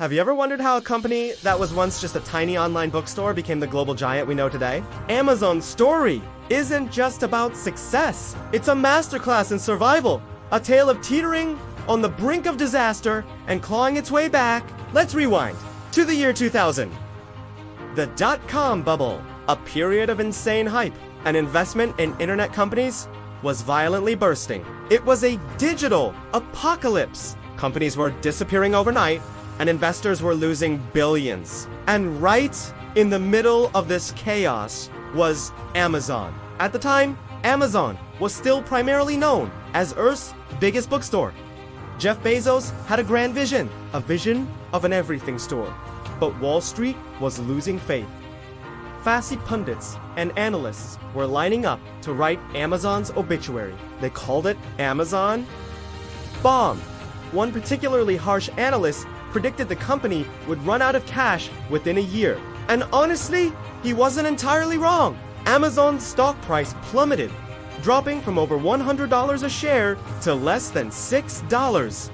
Have you ever wondered how a company that was once just a tiny online bookstore became the global giant we know today? Amazon's story isn't just about success. It's a masterclass in survival, a tale of teetering on the brink of disaster and clawing its way back. Let's rewind to the year 2000. The dot-com bubble, a period of insane hype, and investment in internet companies was violently bursting. It was a digital apocalypse. Companies were disappearing overnight, and investors were losing billions. And right in the middle of this chaos was Amazon. At the time, Amazon was still primarily known as Earth's biggest bookstore. Jeff Bezos had a grand vision, a vision of an everything store. But Wall Street was losing faith. Fussy pundits and analysts were lining up to write Amazon's obituary. They called it Amazon Bomb. One particularly harsh analyst predicted the company would run out of cash within a year. And honestly, he wasn't entirely wrong. Amazon's stock price plummeted, dropping from over $100 a share to less than $6.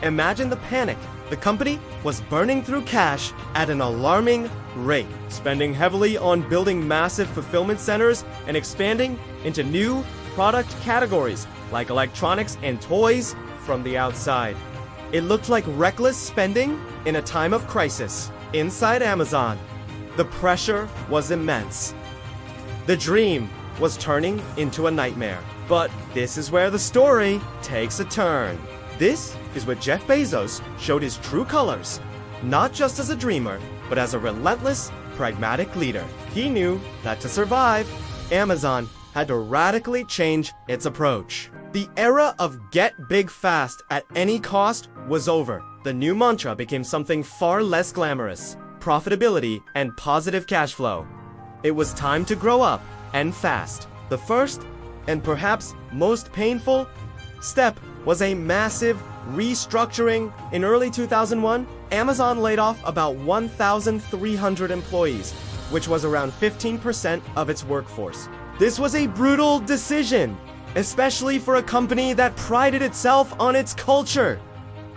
Imagine the panic. The company was burning through cash at an alarming rate, spending heavily on building massive fulfillment centers and expanding into new product categories like electronics and toys from the outside. It looked like reckless spending in a time of crisis. Inside Amazon, the pressure was immense. The dream was turning into a nightmare. But this is where the story takes a turn. This is where Jeff Bezos showed his true colors, not just as a dreamer, but as a relentless, pragmatic leader. He knew that to survive, Amazon had to radically change its approach. The era of get big fast at any cost was over. The new mantra became something far less glamorous: profitability and positive cash flow. It was time to grow up, and fast. The first, and perhaps most painful, step was a massive restructuring. In early 2001, Amazon laid off about 1,300 employees, which was around 15% of its workforce. This was a brutal decision, especially for a company that prided itself on its culture.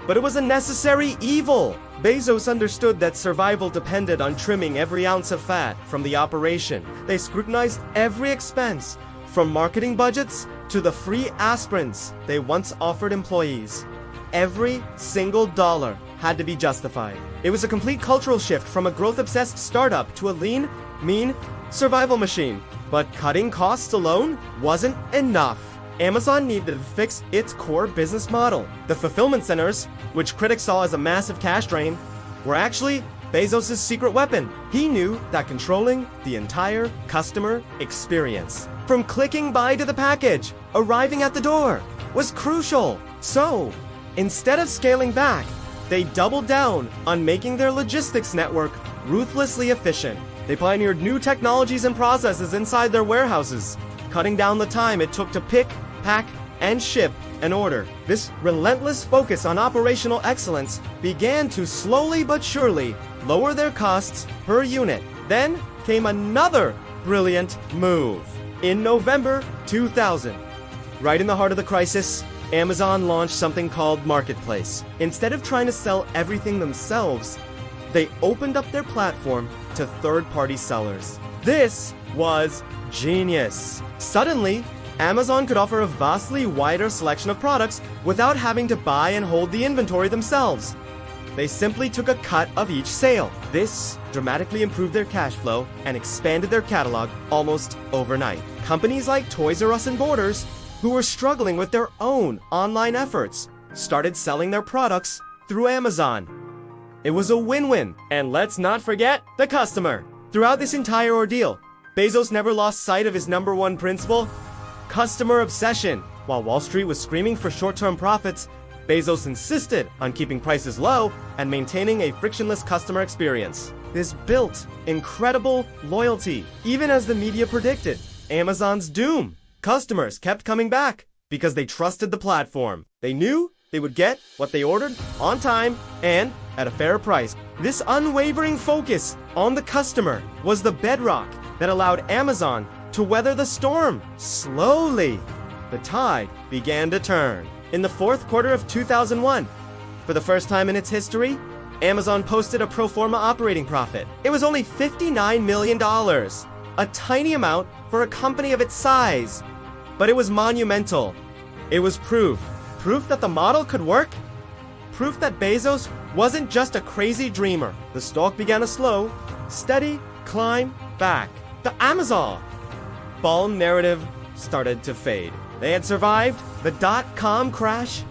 But it was a necessary evil. Bezos understood that survival depended on trimming every ounce of fat from the operation. They scrutinized every expense, from marketing budgets to the free aspirins they once offered employees. Every single dollar had to be justified. It was a complete cultural shift from a growth-obsessed startup to a lean, mean survival machine. But cutting costs alone wasn't enough. Amazon needed to fix its core business model. The fulfillment centers, which critics saw as a massive cash drain, were actually Bezos' secret weapon. He knew that controlling the entire customer experience, from clicking buy to the package, arriving at the door, was crucial. So, instead of scaling back, they doubled down on making their logistics network ruthlessly efficient. They pioneered new technologies and processes inside their warehouses, cutting down the time it took to pick, pack, and ship an order. This relentless focus on operational excellence began to slowly but surely lower their costs per unit. Then came another brilliant move. In November 2000, right in the heart of the crisis, Amazon launched something called Marketplace. Instead of trying to sell everything themselves, they opened up their platform to third-party sellers. This was genius. Suddenly, Amazon could offer a vastly wider selection of products without having to buy and hold the inventory themselves. They simply took a cut of each sale. This dramatically improved their cash flow and expanded their catalog almost overnight. Companies like Toys R Us and Borders, who were struggling with their own online efforts, started selling their products through Amazon. It was a win-win. And let's not forget the customer. Throughout this entire ordeal, Bezos never lost sight of his number one principle: customer obsession. While Wall Street was screaming for short-term profits, Bezos insisted on keeping prices low and maintaining a frictionless customer experience. This built incredible loyalty. Even as the media predicted Amazon's doom, customers kept coming back because they trusted the platform. They knew they would get what they ordered on time and at a fair price. This unwavering focus on the customer was the bedrock that allowed Amazon to weather the storm. Slowly, the tide began to turn. In the fourth quarter of 2001, for the first time in its history, Amazon posted a pro forma operating profit. It was only $59 million, a tiny amount for a company of its size. But it was monumental. It was proof that the model could work, proof that Bezos wasn't just a crazy dreamer. The stock began a slow, steady climb back. The Amazon bomb narrative started to fade. They had survived the dot-com crash,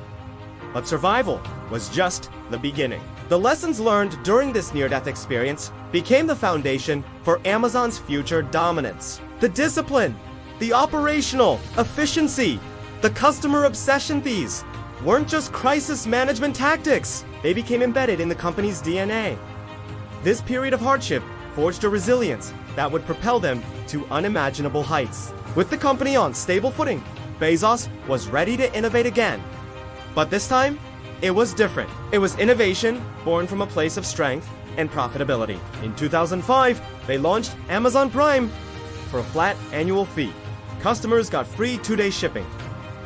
but survival was just the beginning. The lessons learned during this near-death experience became the foundation for Amazon's future dominance. The discipline, the operational efficiency, the customer obsession, these weren't just crisis management tactics. They became embedded in the company's DNA. This period of hardship forged a resilience that would propel them to unimaginable heights. With the company on stable footing, Bezos was ready to innovate again. But this time, it was different. It was innovation born from a place of strength and profitability. In 2005, they launched Amazon Prime for a flat annual fee. Customers got free 2-day shipping.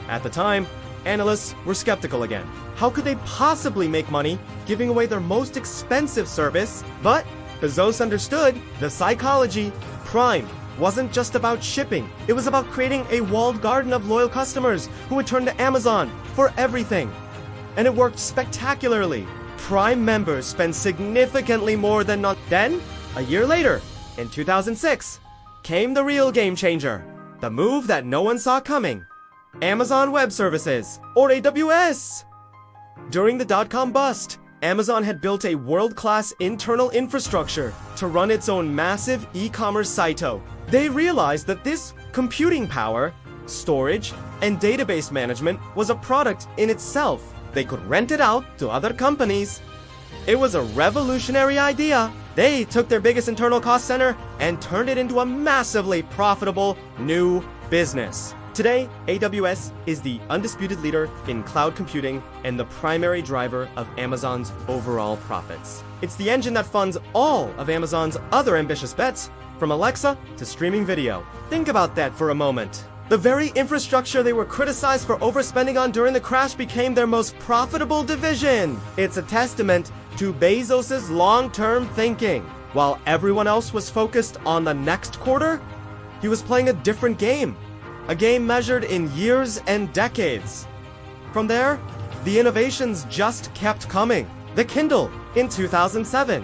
At the time, analysts were skeptical again. How could they possibly make money giving away their most expensive service? But Bezos understood the psychology. Prime wasn't just about shipping. It was about creating a walled garden of loyal customers who would turn to Amazon for everything. And it worked spectacularly. Prime members spend significantly more than Then, a year later, in 2006, came the real game changer. The move that no one saw coming. Amazon Web Services, or AWS. During the dot-com bust, Amazon had built a world-class internal infrastructure to run its own massive e-commerce site. They realized that this computing power, storage, and database management was a product in itself. They could rent it out to other companies. It was a revolutionary idea. They took their biggest internal cost center and turned it into a massively profitable new business. Today, AWS is the undisputed leader in cloud computing and the primary driver of Amazon's overall profits. It's the engine that funds all of Amazon's other ambitious bets, from Alexa to streaming video. Think about that for a moment. The very infrastructure they were criticized for overspending on during the crash became their most profitable division. It's a testament to Bezos' long-term thinking. While everyone else was focused on the next quarter, he was playing a different game. A game measured in years and decades. From there, the innovations just kept coming. The Kindle in 2007,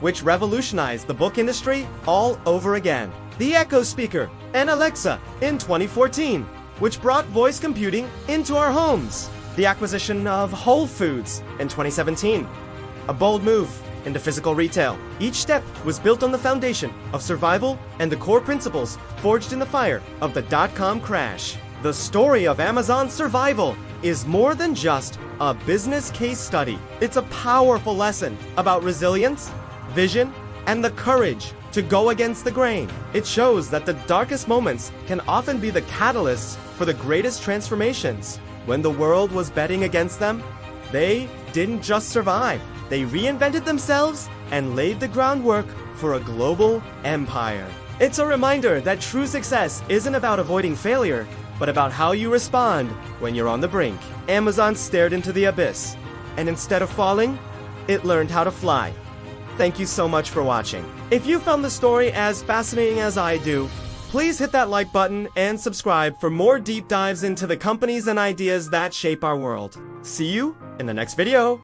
which revolutionized the book industry all over again. The Echo speaker and Alexa in 2014, which brought voice computing into our homes. The acquisition of Whole Foods in 2017, a bold move into physical retail. Each step was built on the foundation of survival and the core principles forged in the fire of the dot-com crash. The story of Amazon's survival is more than just a business case study. It's a powerful lesson about resilience, vision, and the courage to go against the grain. It shows that the darkest moments can often be the catalysts for the greatest transformations. When the world was betting against them, they didn't just survive. They reinvented themselves and laid the groundwork for a global empire. It's a reminder that true success isn't about avoiding failure, but about how you respond when you're on the brink. Amazon stared into the abyss, and instead of falling, it learned how to fly. Thank you so much for watching. If you found the story as fascinating as I do, please hit that like button and subscribe for more deep dives into the companies and ideas that shape our world. See you in the next video.